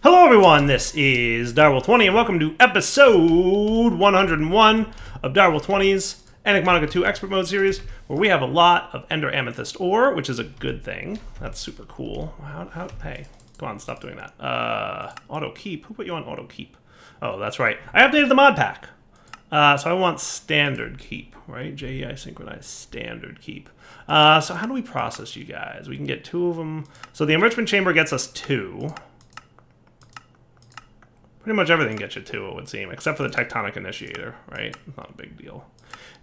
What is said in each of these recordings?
Hello everyone, this is Direwolf20 and welcome to episode 101 of Direwolf20's Enigmatica 2 Expert Mode series, where we have a lot of Ender Amethyst ore, which is a good thing. That's super cool. Hey, come on, stop doing that. Auto keep? Who put you on auto keep? Oh, that's right. I updated the mod pack. So I want standard keep, right? JEI synchronized standard keep. So how do we process you guys? We can get 2 of them. So the enrichment chamber gets us 2. Pretty much everything gets you 2, it would seem, except for the tectonic initiator, right? Not a big deal.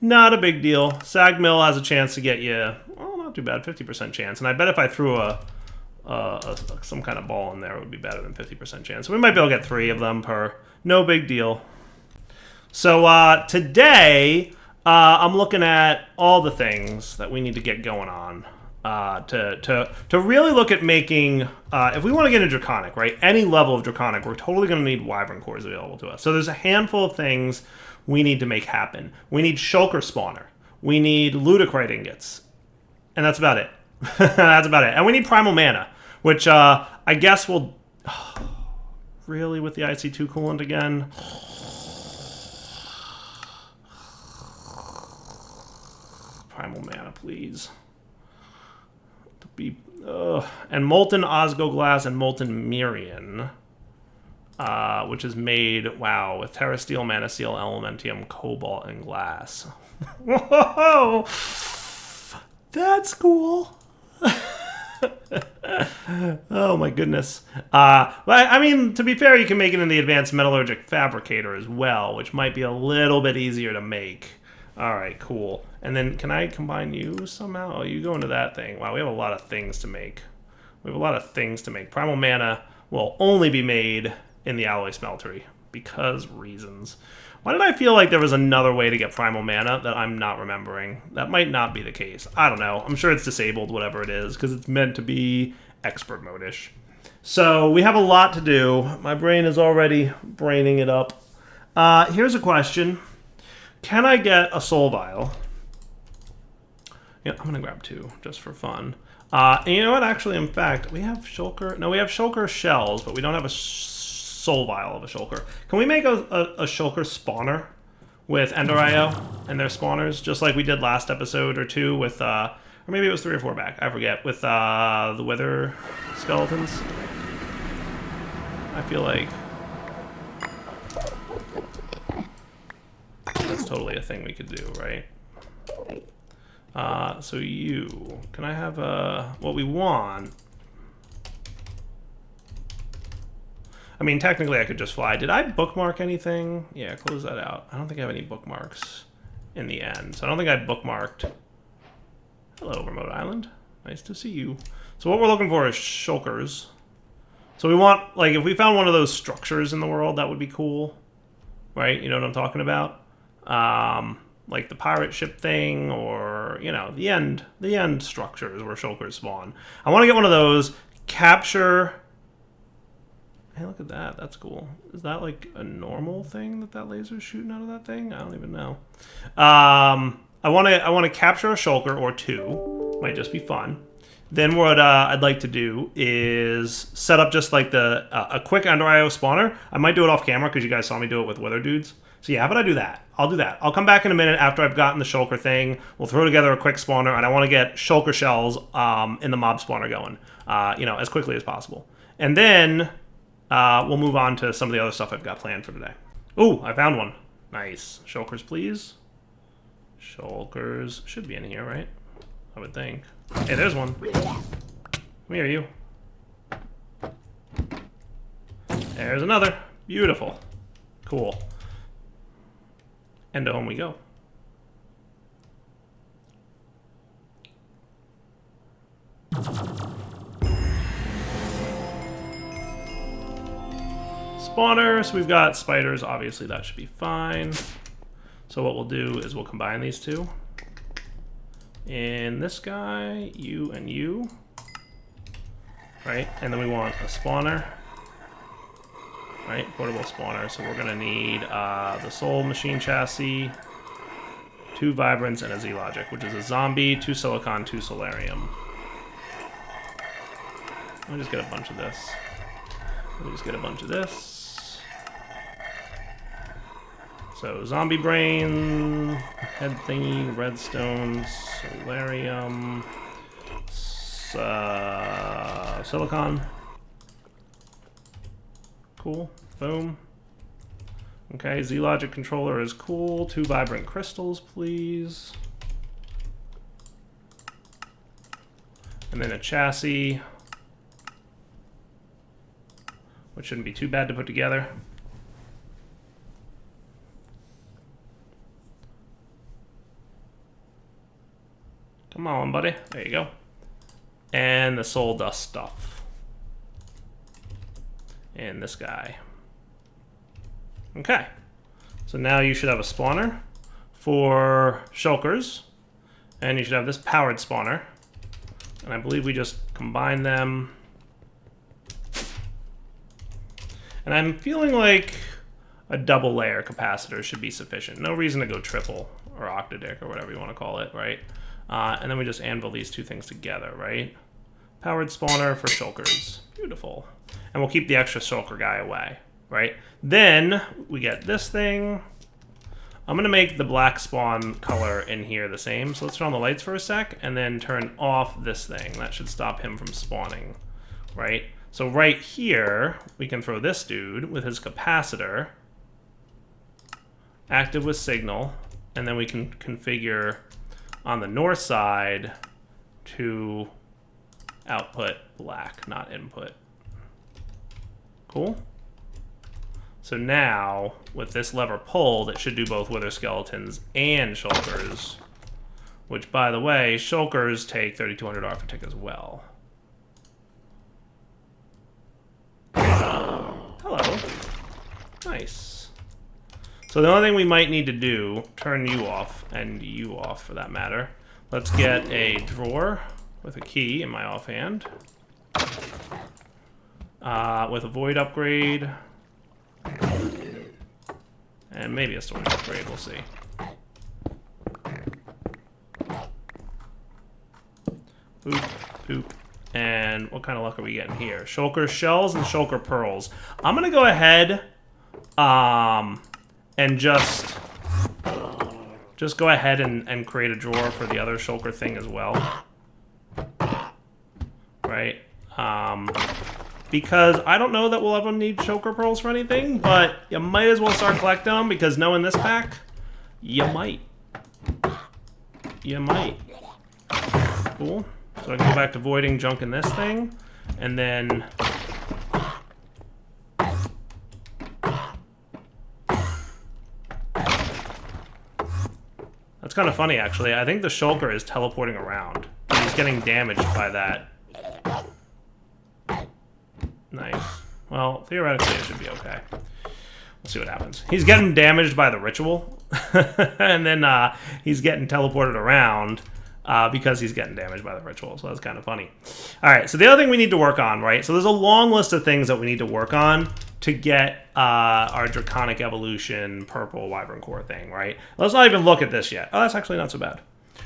Not a big deal. Sag mill has a chance to get you, well, not too bad, 50% chance. And I bet if I threw some kind of ball in there, it would be better than 50% chance. So we might be able to get 3 of them per. No big deal. So today, I'm looking at all the things that we need to get going on. To really look at making, if we want to get into draconic, right, any level of draconic, we're totally going to need wyvern cores available to us. So there's a handful of things we need to make happen. We need shulker spawner. We need ludicrite ingots. And that's about it. That's about it. And we need primal mana, which I guess will... really, with the IC2 coolant again? Primal mana, please. And molten osgoglass and molten mirian, which is made, wow, with terrasteel, manasteel, elementium, cobalt, and glass. Whoa! That's cool. Oh my goodness. I mean, to be fair, you can make it in the advanced metallurgic fabricator as well, which might be a little bit easier to make. Alright, cool. And then, can I combine you somehow? Oh, you go into that thing. Wow, we have a lot of things to make. We have a lot of things to make. Primal mana will only be made in the alloy smeltery, because reasons. Why did I feel like there was another way to get primal mana that I'm not remembering? That might not be the case. I don't know. I'm sure it's disabled, whatever it is, because it's meant to be expert mode-ish. So, we have a lot to do. My brain is already braining it up. Here's a question. Can I get a soul vial? Yeah, I'm going to grab 2, just for fun. And you know what? Actually, in fact, we have shulker. No, we have shulker shells, but we don't have a soul vial of a shulker. Can we make a shulker spawner with Ender IO and their spawners, just like we did last episode or 2 with, or maybe it was 3 or 4 back, I forget, with the wither skeletons? I feel like that's totally a thing we could do, right? So you, can I have what we want? I mean, technically I could just fly. Did I bookmark anything? Yeah, close that out. I don't think I have any bookmarks in the end. So I don't think I bookmarked. Hello, remote island. Nice to see you. So what we're looking for is shulkers. So we want, like, if we found one of those structures in the world, that would be cool. Right? You know what I'm talking about? Like the pirate ship thing, or, you know, the end structures where shulkers spawn. I want to get one of those, capture... Hey, look at that. That's cool. Is that like a normal thing that laser's shooting out of that thing? I don't even know. I want to capture a shulker or 2. Might just be fun. Then what I'd like to do is set up just like a quick Ender IO spawner. I might do it off camera because you guys saw me do it with wither dudes. So yeah, how about I do that? I'll do that. I'll come back in a minute after I've gotten the shulker thing. We'll throw together a quick spawner, and I want to get shulker shells in the mob spawner going, you know, as quickly as possible. And then we'll move on to some of the other stuff I've got planned for today. Ooh, I found one. Nice. Shulkers, please. Shulkers should be in here, right? I would think. Hey, there's one. Come here, you. There's another. Beautiful. Cool. And home we go. Spawner, so we've got spiders, obviously that should be fine. So what we'll do is we'll combine these 2. And this guy, you and you. Right, and then we want a spawner. Right, portable spawner. So we're gonna need the soul machine chassis, 2 vibrance, and a Z-logic, which is a zombie, 2 silicon, 2 solarium. Let me just get a bunch of this. We'll just get a bunch of this. So zombie brain, head thingy, redstone, solarium, silicon. Cool. Boom. Okay, Z-Logic controller is cool. 2 vibrant crystals, please. And then a chassis, which shouldn't be too bad to put together. Come on, buddy. There you go. And the soul dust stuff. And this guy. Okay. So now you should have a spawner for shulkers. And you should have this powered spawner. And I believe we just combine them. And I'm feeling like a double layer capacitor should be sufficient. No reason to go triple or octadic or whatever you want to call it, right? And then we just anvil these two things together, right? Powered spawner for shulkers. Beautiful. And we'll keep the extra shulker guy away, right? Then we get this thing. I'm going to make the black spawn color in here the same. So let's turn on the lights for a sec and then turn off this thing. That should stop him from spawning, right? So right here, we can throw this dude with his capacitor, active with signal, and then we can configure on the north side to output black, not input. Cool. So now, with this lever pulled, it should do both wither skeletons and shulkers, which, by the way, shulkers take 3200 arithmetic as well. Hello. Nice. So the only thing we might need to do, turn you off, and you off for that matter. Let's get a drawer with a key in my offhand. With a void upgrade. And maybe a storage upgrade, we'll see. Boop, boop. And what kind of luck are we getting here? Shulker shells and shulker pearls. I'm gonna go ahead and just go ahead and create a drawer for the other shulker thing as well. Right? Because I don't know that we'll ever need shulker pearls for anything, but you might as well start collecting them because knowing this pack, you might. You might. Cool. So I can go back to voiding junk in this thing, and then that's kind of funny, actually. I think the shulker is teleporting around. He's getting damaged by that. Nice. Well, theoretically, it should be okay. We'll see what happens. He's getting damaged by the ritual, and then he's getting teleported around because he's getting damaged by the ritual. So that's kind of funny. All right, so the other thing we need to work on, right? So there's a long list of things that we need to work on to get our draconic evolution purple wyvern core thing, right? Let's not even look at this yet. Oh, that's actually not so bad,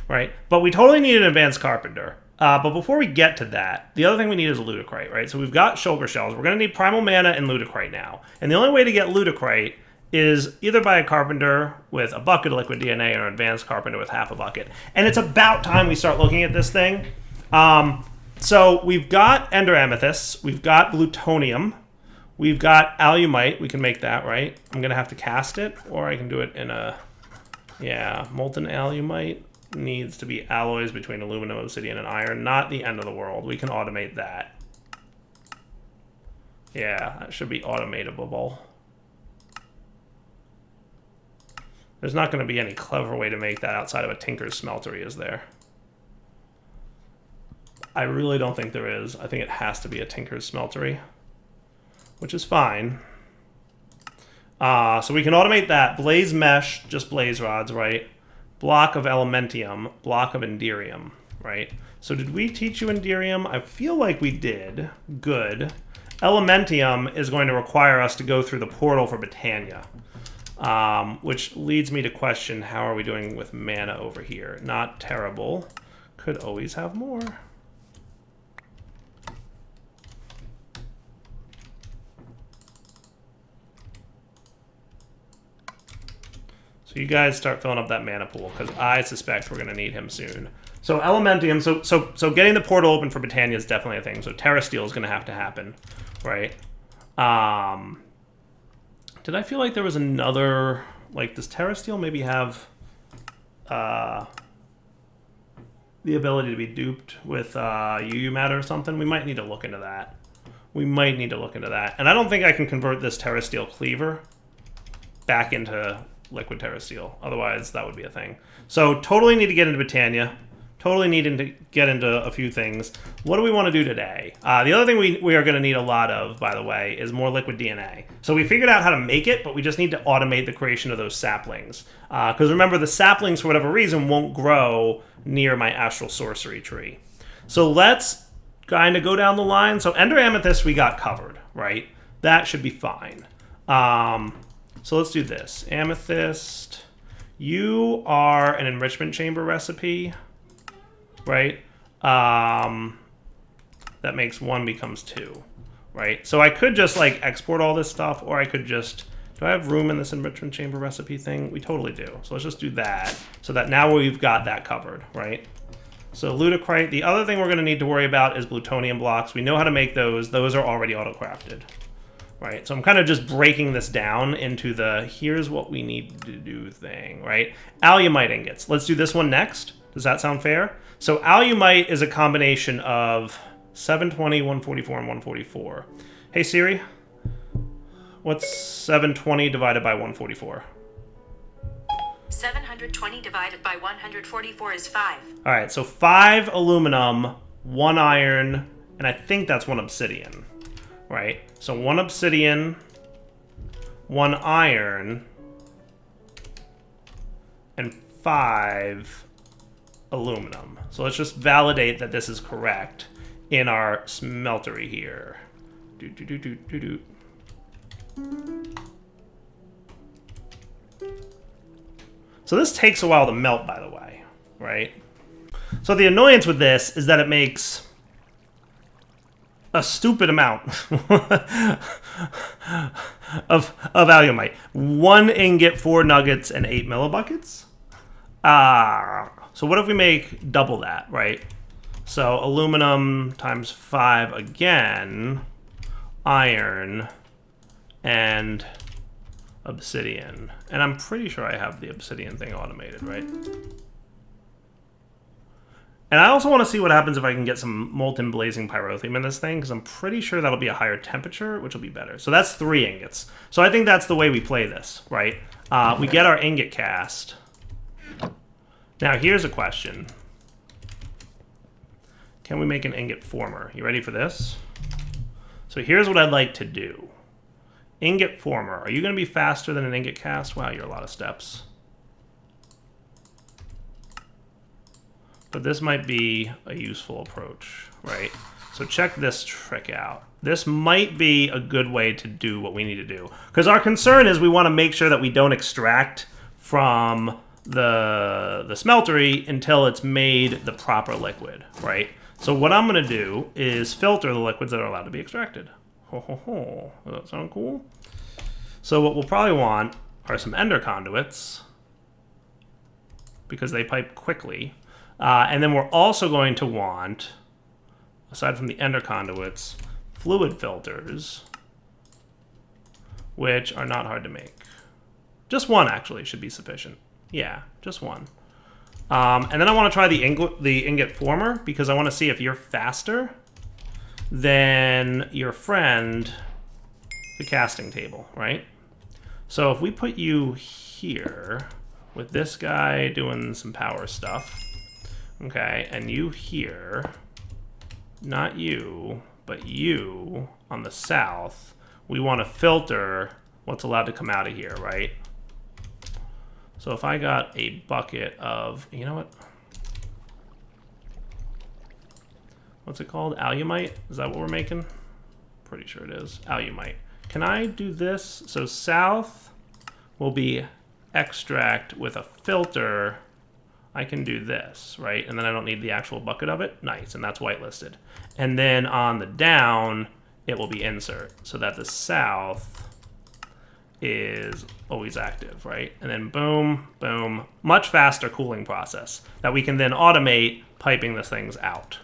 right? But we totally need an advanced carpenter. But before we get to that, the other thing we need is a ludicrite, right? So we've got shulker shells. We're going to need primal mana and ludicrite now. And the only way to get ludicrite is either by a carpenter with a bucket of liquid DNA or an advanced carpenter with half a bucket. And it's about time we start looking at this thing. So we've got ender amethysts. We've got plutonium. We've got allyumite. We can make that, right? I'm going to have to cast it, or I can do it in a... Yeah, molten allyumite needs to be alloys between aluminum, obsidian, and iron. Not the end of the world. We can automate that. Yeah, that should be automatable. There's not going to be any clever way to make that outside of a tinker's smeltery, is there? I really don't think there is. I think it has to be a tinker's smeltery, which is fine. So we can automate that. Blaze mesh, just blaze rods, right? Block of elementium, block of enderium, right? So did we teach you enderium? I feel like we did. Good. Elementium is going to require us to go through the portal for botania, which leads me to question, how are we doing with mana over here? Not terrible. Could always have more. So you guys start filling up that mana pool, because I suspect we're going to need him soon. So Elementium, so getting the portal open for Botania is definitely a thing. So Terra Steel is going to have to happen, right? Did I feel like there was another, like, does Terra Steel maybe have the ability to be duped with allyumite or something? We might need to look into that. And I don't think I can convert this Terra Steel Cleaver back into liquid Terra Steel. Otherwise, that would be a thing. So totally need to get into Botania. Totally need to get into a few things. What do we want to do today? The other thing we are going to need a lot of, by the way, is more liquid DNA. So we figured out how to make it, but we just need to automate the creation of those saplings. Because remember, the saplings, for whatever reason, won't grow near my astral sorcery tree. So let's kind of go down the line. So Ender Amethyst we got covered, right? That should be fine. So let's do this. Amethyst, you are an enrichment chamber recipe, right? That makes 1 becomes 2, right? So I could just like export all this stuff, or I could just, do I have room in this enrichment chamber recipe thing? We totally do. So let's just do that, so that now we've got that covered, right? So Ludicrite, the other thing we're gonna need to worry about is plutonium blocks. We know how to make those. Those are already auto-crafted, right? So I'm kind of just breaking this down into the here's what we need to do thing, right? Allyumite ingots. Let's do this one next. Does that sound fair? So allyumite is a combination of 720, 144, and 144. Hey Siri, what's 720 divided by 144? 720 divided by 144 is 5. All right, so 5 aluminum, 1 iron, and I think that's 1 obsidian, right? So 1 obsidian, 1 iron, and 5 aluminum. So let's just validate that this is correct in our smeltery here. So this takes a while to melt, by the way, right? So the annoyance with this is that it makes a stupid amount of allyumite. 1 ingot, 4 nuggets, and 8 millibuckets. So what if we make double that, right? So aluminum times 5 again, iron, and obsidian. And I'm pretty sure I have the obsidian thing automated, right? And I also want to see what happens if I can get some molten blazing pyrotheum in this thing, because I'm pretty sure that'll be a higher temperature, which will be better. So that's 3 ingots. So I think that's the way we play this, right? We get our ingot cast. Now here's a question. Can we make an ingot former? You ready for this? So here's what I'd like to do. Ingot former. Are you going to be faster than an ingot cast? Wow, you're a lot of steps. But this might be a useful approach, right? So check this trick out. This might be a good way to do what we need to do. Because our concern is we want to make sure that we don't extract from the smeltery until it's made the proper liquid, right? So what I'm going to do is filter the liquids that are allowed to be extracted. Ho, ho, ho. Does that sound cool? So what we'll probably want are some ender conduits, because they pipe quickly. And then we're also going to want, aside from the ender conduits, fluid filters, which are not hard to make. Just 1, actually, should be sufficient. Yeah, just 1. And then I want to try the ingot former, because I want to see if you're faster than your friend, the casting table, right? So if we put you here with this guy doing some power stuff, okay, and you here, not you, but you on the south, we want to filter what's allowed to come out of here, right? So if I got a bucket of, you know what? What's it called? Allyumite? Is that what we're making? Pretty sure it is. Allyumite. Can I do this? So south will be extract with a filter. I can do this, right? And then I don't need the actual bucket of it. Nice, and that's whitelisted. And then on the down, it will be insert, so that the south is always active, right? And then boom, boom, much faster cooling process that we can then automate piping the things out.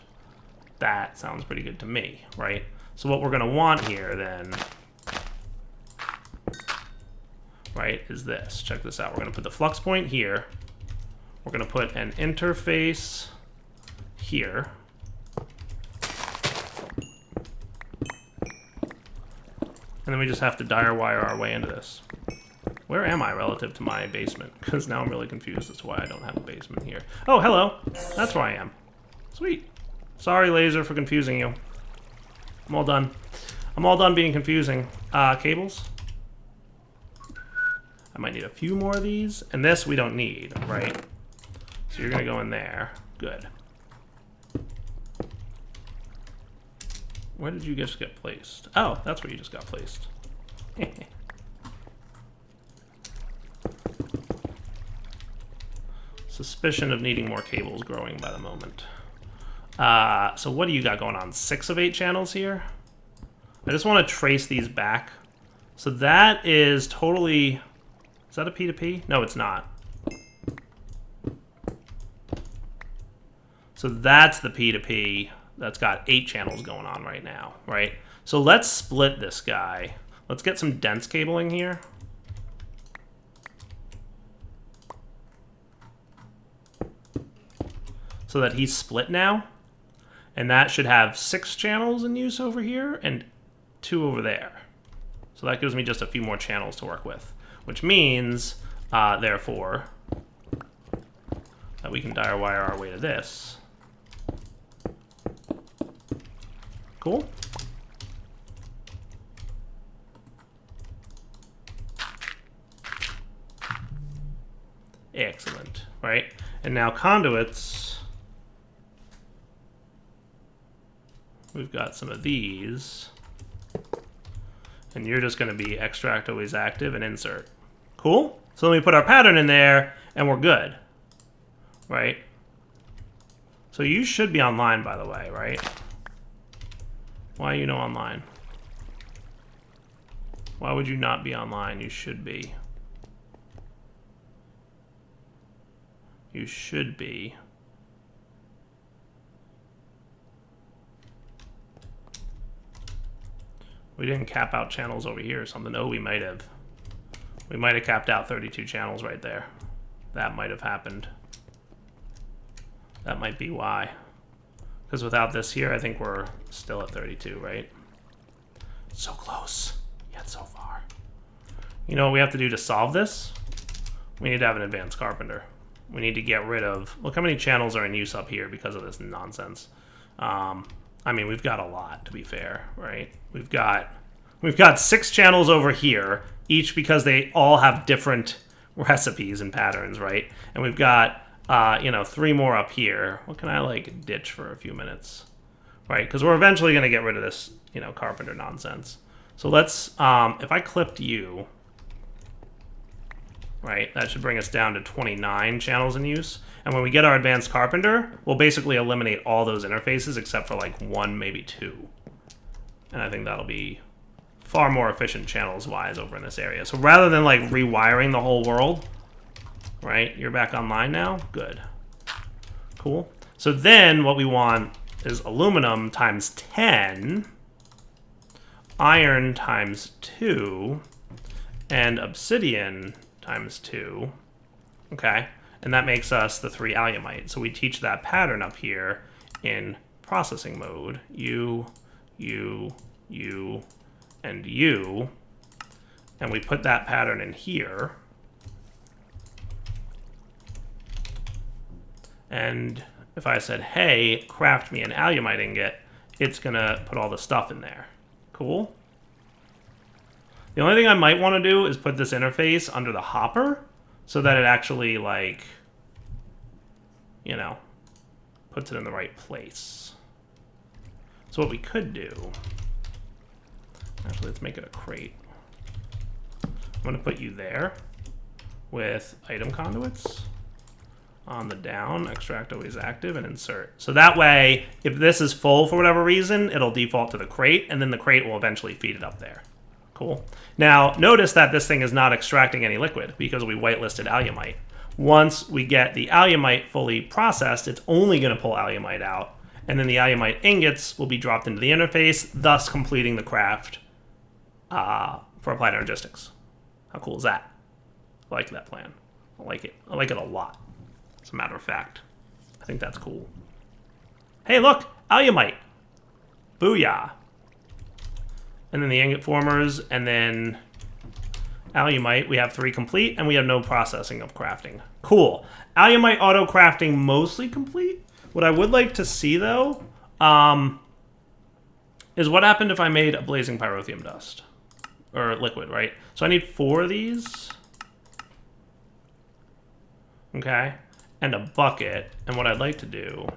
That sounds pretty good to me, right? So what we're going to want here then, right, is this. Check this out. We're going to put the flux point here. We're going to put an interface here. And then we just have to dire wire our way into this. Where am I relative to my basement? Because now I'm really confused as to why I don't have a basement here. Oh, hello. That's where I am. Sweet. Sorry, laser, for confusing you. I'm all done. I'm all done being confusing. Cables? I might need a few more of these. And this we don't need, right? So you're going to go in there. Good. Where did you just get placed? Oh, that's where you just got placed. Suspicion of needing more cables growing by the moment. So what do you got going on? 6 of 8 channels here? I just want to trace these back. So that is totally... Is that a P2P? No, it's not. So that's the P2P. That's got 8 channels going on right now, right? So let's split this guy. Let's get some dense cabling here. So that he's split now. And that should have 6 channels in use over here and 2 over there. So that gives me just a few more channels to work with. Which means, therefore, that we can dire wire our way to this. Cool. Excellent, right? And now conduits, we've got some of these. And you're just going to be extract always active and insert. Cool? So then we put our pattern in there and we're good. Right? So you should be online, by the way, right? Why are you no online? Why would you not be online? You should be. You should be. We didn't cap out channels over here or something. Oh, we might have. We might have capped out 32 channels right there. That might have happened. That might be why. Because without this here, I think we're still at 32, right? So close, yet so far. You know what we have to do to solve this? We need to have an advanced carpenter. We need to get rid of... Look how many channels are in use up here because of this nonsense. I mean, we've got a lot, to be fair, right? We've got 6 channels over here, each because they all have different recipes and patterns, right? And we've got, 3 more up here. What can I, like, ditch for a few minutes? Right? Because we're eventually going to get rid of this, carpenter nonsense. So let's, if I clipped you, right, that should bring us down to 29 channels in use. And when we get our advanced carpenter, we'll basically eliminate all those interfaces except for like 1, maybe 2. And I think that'll be far more efficient channels-wise over in this area. So rather than like rewiring the whole world, right, you're back online now? Good. Cool. So then what we want is aluminum times 10, iron times 2, and obsidian times 2. Okay. And that makes us the 3 allyumite. So we teach that pattern up here in processing mode. You, and you. And we put that pattern in here. And if I said, hey, craft me an allyumite ingot, it's going to put all the stuff in there. Cool? The only thing I might want to do is put this interface under the hopper, so that it actually, like, puts it in the right place. So what we could do... Actually, let's make it a crate. I'm going to put you there with item conduits. On the down, extract always active, and insert. So that way, if this is full for whatever reason, it'll default to the crate, and then the crate will eventually feed it up there. Cool? Cool. Now, notice that this thing is not extracting any liquid because we whitelisted allyumite. Once we get the allyumite fully processed, it's only going to pull allyumite out, and then the allyumite ingots will be dropped into the interface, thus completing the craft for applied energistics. How cool is that? I like that plan. I like it. I like it a lot, as a matter of fact. I think that's cool. Hey, look! Allyumite! Booyah! And then the ingot formers, and then allyumite. We have 3 complete, and we have no processing of crafting. Cool. Allyumite auto-crafting mostly complete. What I would like to see, though, is what happened if I made a blazing pyrotheum dust. Or liquid, right? So I need 4 of these. Okay. And a bucket. And what I'd like to do...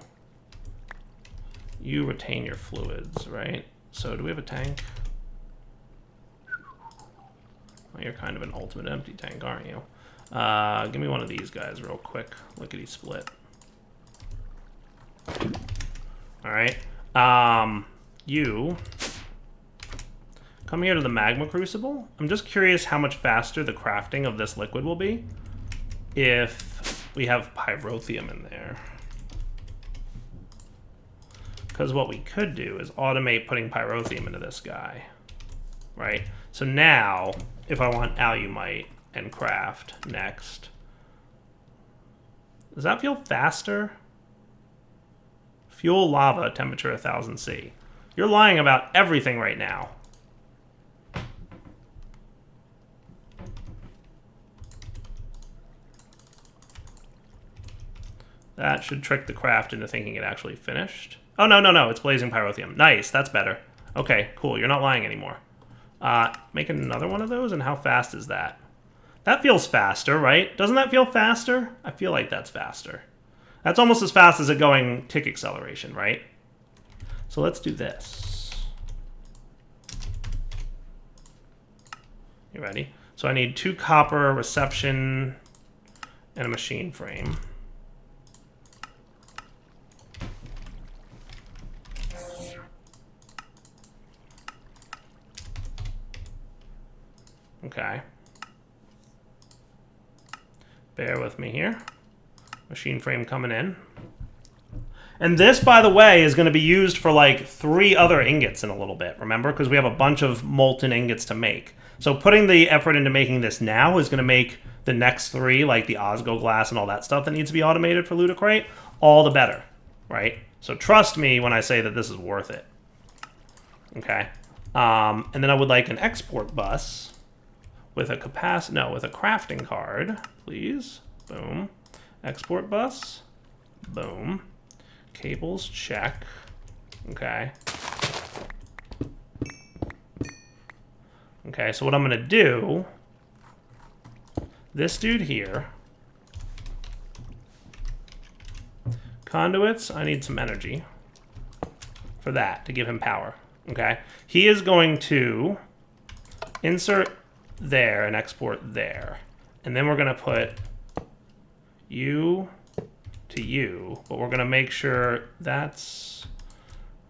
You retain your fluids, right? So do we have a tank? Well, you're kind of an ultimate empty tank, aren't you? Give me one of these guys real quick. Lickety split. Alright. You come here to the magma crucible. I'm just curious how much faster the crafting of this liquid will be if we have pyrotheum in there. Because what we could do is automate putting pyrotheum into this guy, right? So now, if I want allyumite and craft next, does that feel faster? Fuel lava, temperature 1000 C. You're lying about everything right now. That should trick the craft into thinking it actually finished. Oh, no, it's blazing pyrotheum. Nice, that's better. Okay, cool, you're not lying anymore. Make another one of those, and how fast is that? That feels faster, right? Doesn't that feel faster? I feel like that's faster. That's almost as fast as it going tick acceleration, right? So let's do this. You ready? So I need 2 copper, reception, and a machine frame. Okay. Bear with me here. Machine frame coming in. And this, by the way, is going to be used for like 3 other ingots in a little bit, remember? Because we have a bunch of molten ingots to make. So putting the effort into making this now is going to make the next 3, like the Osgo glass and all that stuff that needs to be automated for Ludicrate, all the better, right? So trust me when I say that this is worth it. Okay. And then I would like an export bus with a with a crafting card, please. Boom. Export bus. Boom. Cables, check. Okay. Okay, so what I'm gonna do, this dude here, conduits, I need some energy for that to give him power. Okay. He is going to insert there and export there. And then we're going to put you to you, but we're going to make sure that's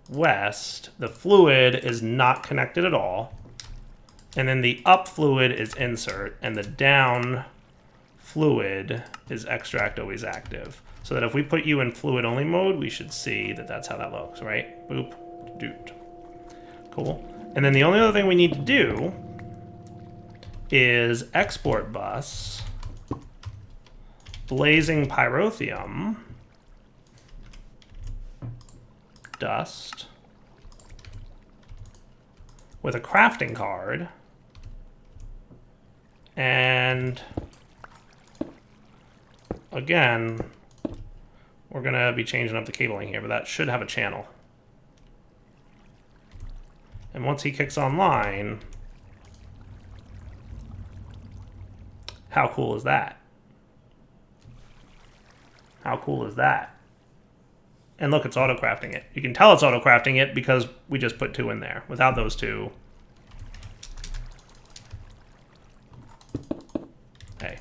west. The fluid is not connected at all. And then the up fluid is insert, and the down fluid is extract always active. So that if we put you in fluid only mode, we should see that that's how that looks, right? Boop, doot. Cool. And then the only other thing we need to do is export bus blazing pyrotheum dust with a crafting card, and again we're gonna be changing up the cabling here, but that should have a channel. And once he kicks online, how cool is that? How cool is that? And look, it's auto-crafting it. You can tell it's auto-crafting it because we just put 2 in there. Without those 2... Hey.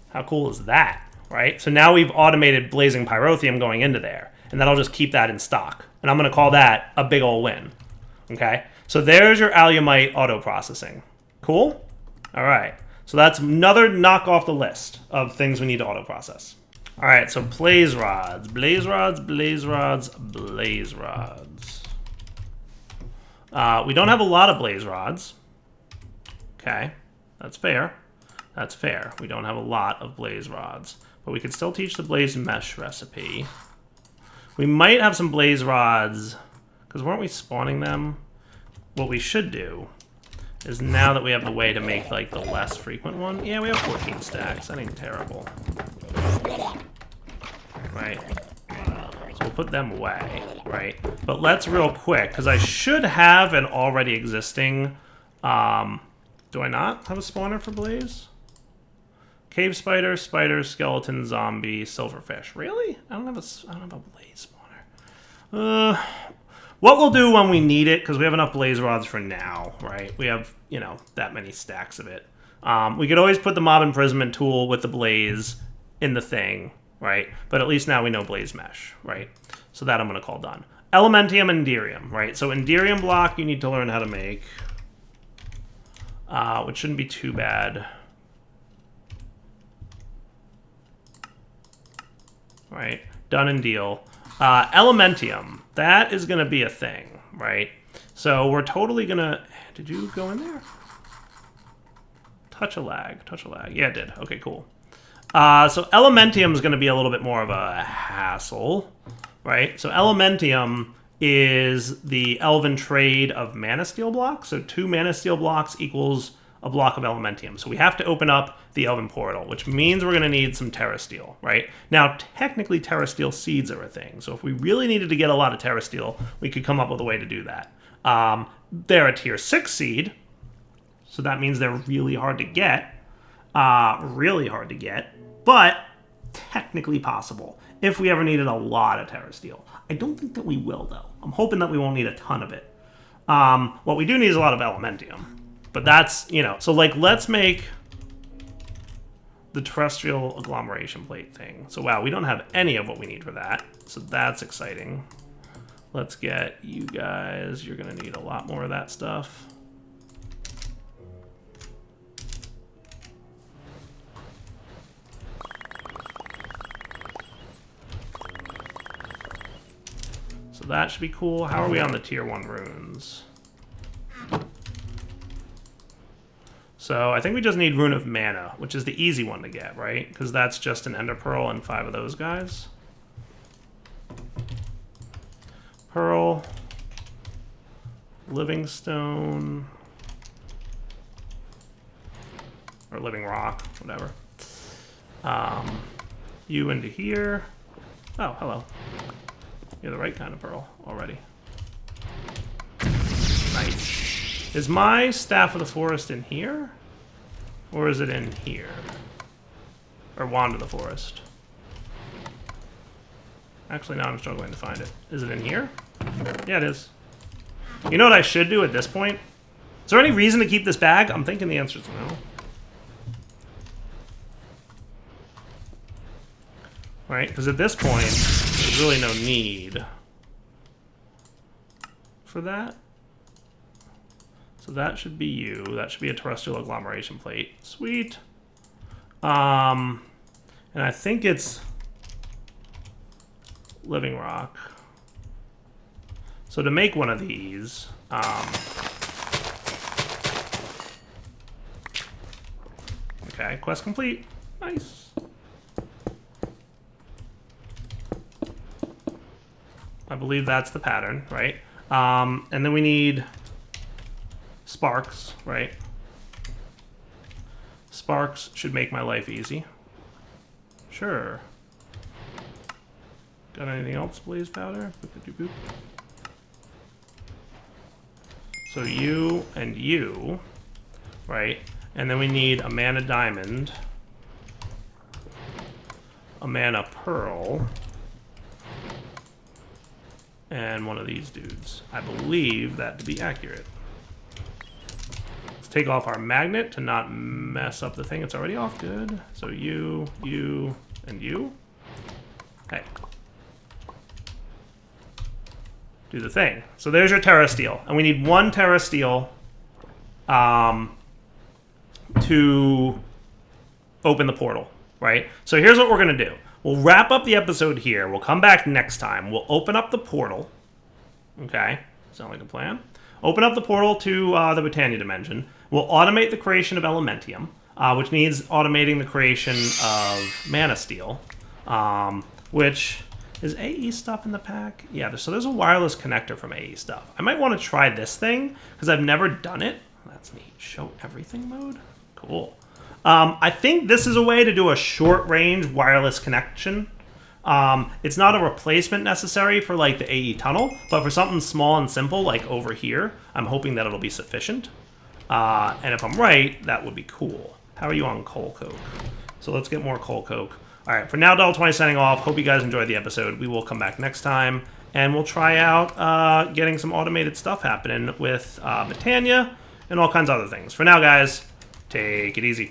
How cool is that, right? So now we've automated blazing pyrotheum going into there. And then I'll just keep that in stock. And I'm going to call that a big ol' win. Okay? So there's your allyumite auto processing. Cool? All right. So that's another knock off the list of things we need to auto process. All right, so blaze rods, blaze rods, blaze rods, blaze rods. We don't have a lot of blaze rods. Okay, that's fair. That's fair. We don't have a lot of blaze rods, but we could still teach the blaze mesh recipe. We might have some blaze rods, because weren't we spawning them? What we should do is, now that we have the way to make like the less frequent one, yeah, we have 14 stacks. That ain't terrible. Right? So we'll put them away, right? But let's real quick, because I should have an already existing, do I not have a spawner for blaze? Cave spider, spider, skeleton, zombie, silverfish. Really? I don't have a blaze spawner. What we'll do when we need it, because we have enough blaze rods for now, right? We have, you know, that many stacks of it. We could always put the mob imprisonment tool with the blaze in the thing, right? But at least now we know blaze mesh, right? So that I'm going to call done. Elementium and Enderium, right? So Enderium block you need to learn how to make, which shouldn't be too bad. Right? Done and deal. Elementium, that is going to be a thing, right? So we're totally going to... Did you go in there? Touch a lag. Yeah, it did. Okay, cool. So Elementium is going to be a little bit more of a hassle, right? So Elementium is the elven trade of mana steel blocks. So 2 mana steel blocks equals a block of Elementium. So we have to open up the elven portal, which means we're going to need some Terra Steel, right? Now, technically, Terra Steel seeds are a thing. So if we really needed to get a lot of Terra Steel, we could come up with a way to do that. They're a tier 6 seed, so that means they're really hard to get. But technically possible if we ever needed a lot of Terra Steel. I don't think that we will, though. I'm hoping that we won't need a ton of it. What we do need is a lot of Elementium. But that's, you know, so like let's make the terrestrial agglomeration plate thing. So wow, we don't have any of what we need for that. So that's exciting. Let's get you guys, you're gonna need a lot more of that stuff. So that should be cool. How are we on the tier 1 runes? So I think we just need Rune of Mana, which is the easy one to get, right? Because that's just an Ender Pearl and 5 of those guys. Pearl. Living Stone. Or Living Rock, whatever. You into here. Oh, hello. You're the right kind of pearl already. Nice. Is my Staff of the Forest in here? Or is it in here? Or Wand of the Forest? Actually, now I'm struggling to find it. Is it in here? Yeah, it is. You know what I should do at this point? Is there any reason to keep this bag? I'm thinking the answer is no. Right? Because at this point, there's really no need for that. So that should be you. That should be a terrestrial agglomeration plate. Sweet. And I think it's living rock. So to make one of these, okay, quest complete. Nice. I believe that's the pattern, right? And then we need sparks, right? Sparks should make my life easy. Sure. Got anything else, blaze powder? Boop. So you and you, right? And then we need a mana diamond, a mana pearl, and one of these dudes. I believe that to be accurate. Let's take off our magnet to not mess up the thing. It's already off. Good. So you, and you. Hey. do the thing. So there's your Terra Steel. And we need 1 Terra Steel to open the portal, right? So here's what we're going to do. We'll wrap up the episode here. We'll come back next time. We'll open up the portal. Okay? Sound like a plan? Open up the portal to the Botania dimension. We'll automate the creation of Elementium, which needs automating the creation of Mana Steel, which... Is AE stuff in the pack? Yeah, so there's a wireless connector from AE stuff. I might want to try this thing, because I've never done it. That's neat. Show everything mode? Cool. I think this is a way to do a short-range wireless connection. It's not a replacement necessary for, like, the AE tunnel, but for something small and simple, like over here, I'm hoping that it'll be sufficient. And if I'm right, that would be cool. How are you on coal coke? So let's get more coal coke. All right, for now, Double20 signing off. Hope you guys enjoyed the episode. We will come back next time, and we'll try out getting some automated stuff happening with Botania and all kinds of other things. For now, guys, take it easy.